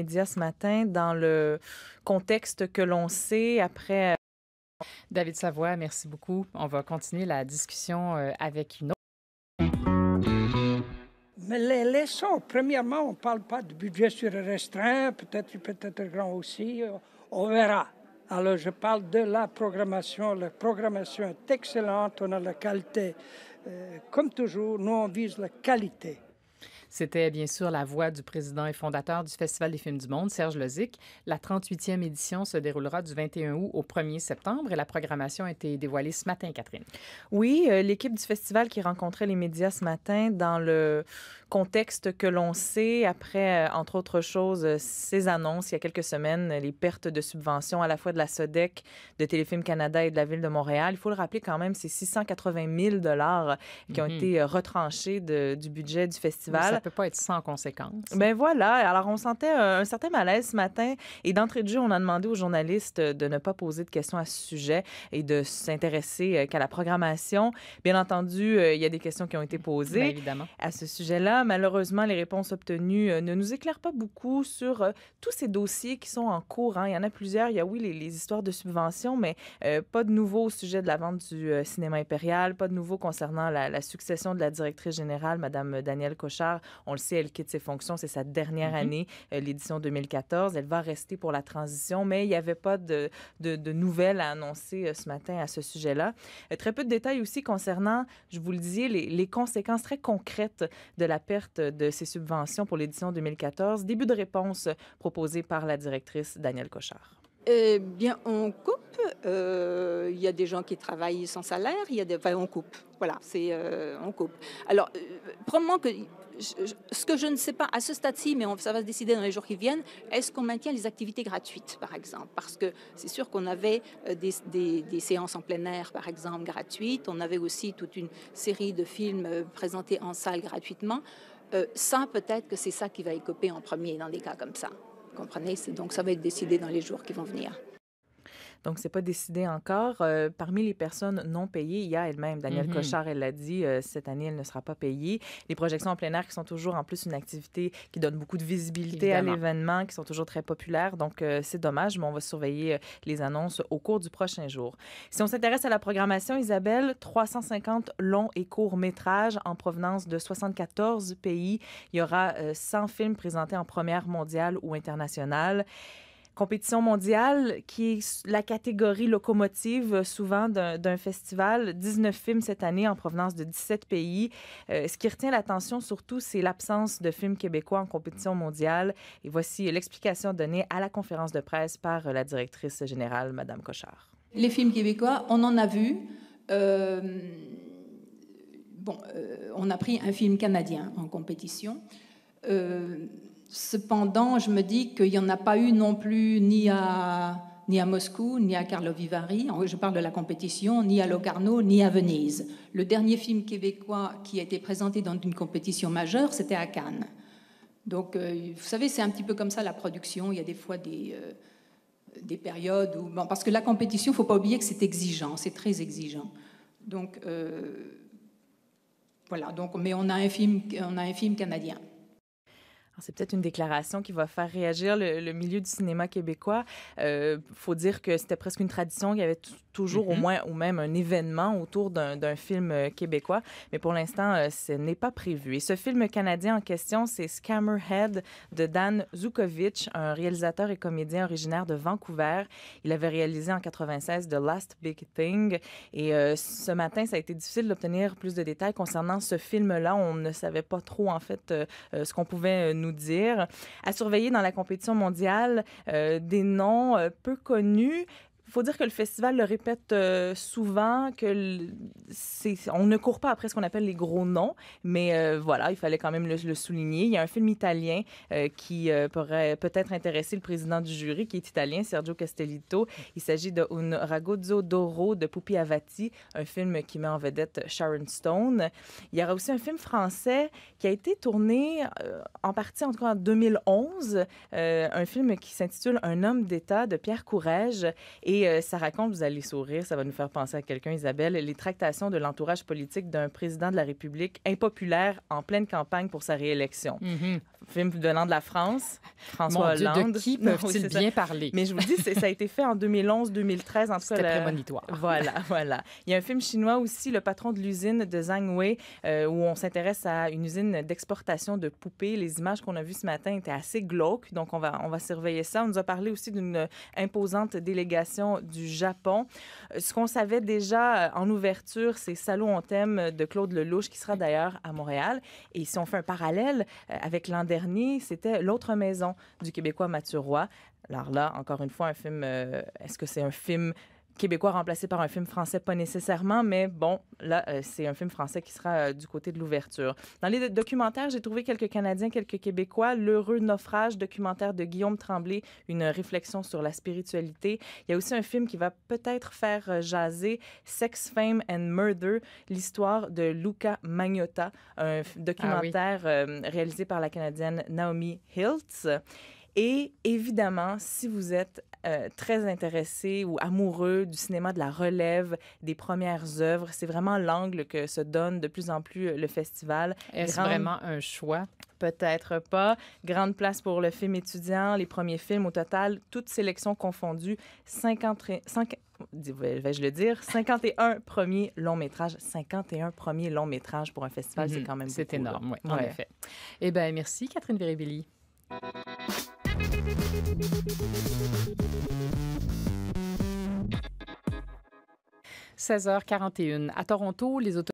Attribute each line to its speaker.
Speaker 1: Médias ce matin dans le contexte que l'on sait après.
Speaker 2: David Savoie, merci beaucoup. On va continuer la discussion avec une autre.
Speaker 3: Mais les leçons, premièrement, on ne parle pas de budget sur restreint, peut-être grand aussi, on verra. Alors je parle de la programmation. La programmation est excellente, on a la qualité. Comme toujours, nous on vise la qualité.
Speaker 2: C'était bien sûr la voix du président et fondateur du Festival des films du monde, Serge Lozic. La 38e édition se déroulera du 21 août au 1er septembre et la programmation a été dévoilée ce matin, Catherine.
Speaker 1: Oui, l'équipe du festival qui rencontrait les médias ce matin dans le contexte que l'on sait après, entre autres choses, ces annonces il y a quelques semaines, les pertes de subventions à la fois de la SODEC, de Téléfilm Canada et de la Ville de Montréal. Il faut le rappeler quand même, c'est 680 000 qui ont été retranchés du budget du festival.
Speaker 2: Ça ne peut pas être sans conséquences.
Speaker 1: Ben voilà. Alors, on sentait un certain malaise ce matin. Et d'entrée de jeu, on a demandé aux journalistes de ne pas poser de questions à ce sujet et de s'intéresser qu'à la programmation. Bien entendu, il y a des questions qui ont été posées
Speaker 2: évidemment.
Speaker 1: À ce sujet-là. Malheureusement, les réponses obtenues ne nous éclairent pas beaucoup sur tous ces dossiers qui sont en cours. Il y en a plusieurs. Il y a, oui, les histoires de subventions, mais pas de nouveau au sujet de la vente du cinéma impérial, pas de nouveau concernant la succession de la directrice générale, Mme Danielle Cochard. On le sait, elle quitte ses fonctions. C'est sa dernière année, l'édition 2014. Elle va rester pour la transition, mais il n'y avait pas de nouvelles à annoncer ce matin à ce sujet-là. Très peu de détails aussi concernant, je vous le disais, les conséquences très concrètes de la perte de ces subventions pour l'édition 2014. Début de réponse proposée par la directrice Danielle Cochard.
Speaker 4: Eh bien, on coupe. Il y a des gens qui travaillent sans salaire. On coupe. Voilà, on coupe. Alors, probablement que ce que je ne sais pas à ce stade-ci, mais ça va se décider dans les jours qui viennent, est-ce qu'on maintient les activités gratuites, par exemple? Parce que c'est sûr qu'on avait des séances en plein air, par exemple, gratuites. On avait aussi toute une série de films présentés en salle gratuitement. Ça, peut-être que c'est ça qui va écoper en premier dans des cas comme ça. Vous comprenez? Donc, ça va être décidé dans les jours qui vont venir.
Speaker 1: Donc, c'est pas décidé encore. Parmi les personnes non payées, il y a elle-même, Danielle Cochard, elle l'a dit, cette année, elle ne sera pas payée. Les projections en plein air qui sont toujours, en plus, une activité qui donne beaucoup de visibilité
Speaker 2: Évidemment.
Speaker 1: à l'événement, qui sont toujours très populaires. Donc, c'est dommage, mais on va surveiller les annonces au cours du prochain jour. Si on s'intéresse à la programmation, Isabelle, 350 longs et courts métrages en provenance de 74 pays. Il y aura 100 films présentés en première mondiale ou internationale. Compétition mondiale, qui est la catégorie locomotive souvent d'un festival. 19 films cette année en provenance de 17 pays. Ce qui retient l'attention surtout, c'est l'absence de films québécois en compétition mondiale. Et voici l'explication donnée à la conférence de presse par la directrice générale, Mme Cochard.
Speaker 4: Les films québécois, on en a vu. On a pris un film canadien en compétition. Cependant, je me dis qu'il n'y en a pas eu non plus ni à Moscou, ni à Karlovy Vary, je parle de la compétition, ni à Locarno, ni à Venise. Le dernier film québécois qui a été présenté dans une compétition majeure, c'était à Cannes. Donc, vous savez, c'est un petit peu comme ça la production. Il y a des fois des périodes où... Bon, parce que la compétition, il ne faut pas oublier que c'est exigeant, c'est très exigeant. Donc, voilà. Donc, mais on a un film canadien.
Speaker 1: C'est peut-être une déclaration qui va faire réagir le milieu du cinéma québécois. Faut dire que c'était presque une tradition. Il y avait toujours au moins ou même un événement autour d'un film québécois. Mais pour l'instant, ce n'est pas prévu. Et ce film canadien en question, c'est Scammerhead de Dan Zukovich, un réalisateur et comédien originaire de Vancouver. Il avait réalisé en 96 The Last Big Thing. Et ce matin, ça a été difficile d'obtenir plus de détails concernant ce film-là. On ne savait pas trop, en fait, ce qu'on pouvait nous dire. À surveiller dans la compétition mondiale, des noms peu connus. Il faut dire que le festival le répète souvent, on ne court pas après ce qu'on appelle les gros noms, mais voilà, il fallait quand même le souligner. Il y a un film italien qui pourrait peut-être intéresser le président du jury, qui est italien, Sergio Castellitto. Il s'agit de Un ragazzo d'oro de Pupi Avati, un film qui met en vedette Sharon Stone. Il y aura aussi un film français qui a été tourné en partie, en tout cas en 2011, un film qui s'intitule Un homme d'État de Pierre Courrèges. Et Et ça raconte, vous allez sourire, ça va nous faire penser à quelqu'un, Isabelle, les tractations de l'entourage politique d'un président de la République impopulaire en pleine campagne pour sa réélection. Film venant de la France, François Hollande.
Speaker 2: Mon Dieu, de qui peuvent-ils bien parler?
Speaker 1: Mais je vous dis, ça a été fait en 2011-2013.
Speaker 2: C'était prémonitoire.
Speaker 1: Voilà. Il y a un film chinois aussi, Le patron de l'usine de Zhang Wei, où on s'intéresse à une usine d'exportation de poupées. Les images qu'on a vues ce matin étaient assez glauques, donc on va surveiller ça. On nous a parlé aussi d'une imposante délégation du Japon. Ce qu'on savait déjà en ouverture, c'est Salaud on t'aime de Claude Lelouch, qui sera d'ailleurs à Montréal. Et si on fait un parallèle avec l'an dernier, c'était L'autre maison du Québécois Mathieu Roy. Alors là, encore une fois, un film... est-ce que c'est un film québécois remplacé par un film français? Pas nécessairement, mais bon, là, c'est un film français qui sera du côté de l'ouverture. Dans les documentaires, j'ai trouvé quelques Canadiens, quelques Québécois. L'heureux naufrage, documentaire de Guillaume Tremblay, une réflexion sur la spiritualité. Il y a aussi un film qui va peut-être faire jaser, Sex, Fame and Murder, l'histoire de Luca Magnotta, un documentaire réalisé par la Canadienne Naomi Hiltz. Et évidemment, si vous êtes très intéressé ou amoureux du cinéma de la relève, des premières œuvres, c'est vraiment l'angle que se donne de plus en plus le festival.
Speaker 2: Est-ce vraiment un choix?
Speaker 1: Peut-être pas. Grande place pour le film étudiant, les premiers films au total, toutes sélections confondues, 51 premiers longs métrages. 51 premiers longs métrages pour un festival, c'est quand même beaucoup.
Speaker 2: C'est énorme, oui, en effet. Eh bien, merci, Catherine Viribelli. 16h41. À Toronto, les